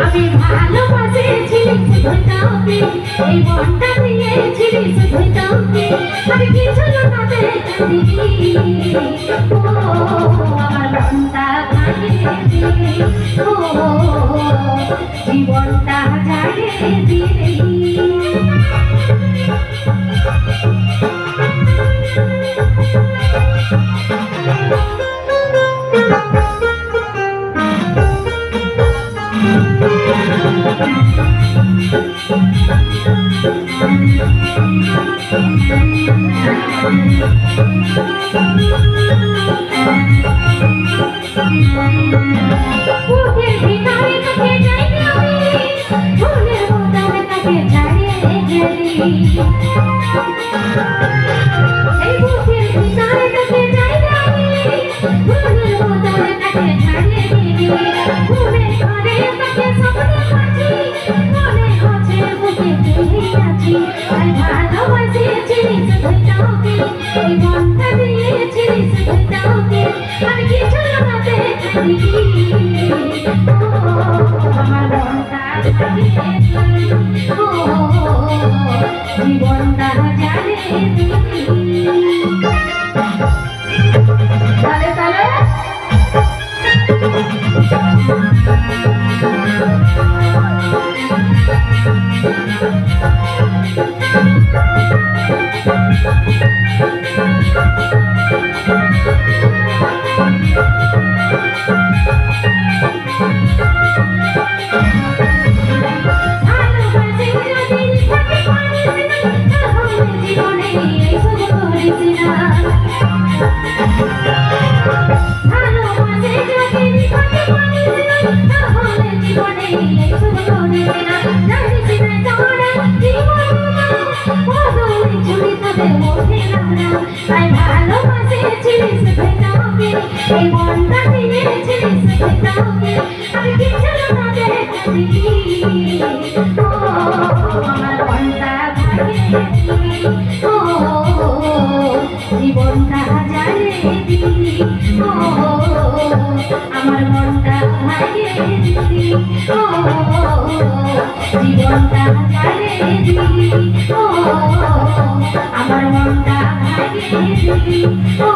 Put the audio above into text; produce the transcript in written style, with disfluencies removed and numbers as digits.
আমি ভালোবাসেছি তোকে এই মনটা দিয়েছিলি শুধু তোকে আমি কিছু না দেখি ও আমার মনটা ভাঙিয়ে দিলি ও জীবনটা জ্বালিয়ে দিলি বুকের ভিতরে তোকে যাই আমি ফুলের মতন তাকে ছাড়িয়ে গেলি এই বুকের ভিতরে তোকে যাই আমি ফুলের মতন তাকে ছাড়িয়ে গেলি ঘুরে ঘরে তোকে স্বপ্নে পাচ্ছি মনে হচ্ছে বুকে তুই আছি আর ভালোবাসেছি শুধু তোকে এই মনটা দিয়েছি শুধু তোকে আমি কিছু না দেখি আমার মনটা ভাঙিয়ে ও জীবনটা জ্বালিয়ে দিলি তালে তালে এই মনটা দিয়েছি শুধু তোকে আমি কিছু না দেখি ও আমার মনটা ভাঙিয়ে দিলি ও জীবনটা জ্বালিয়ে দিলি ও আমার মনটা ভাঙিয়ে দিলি ও জীবনটা জ্বালিয়ে দিলি ও আমার মনটা ভাঙিয়ে দিলি ও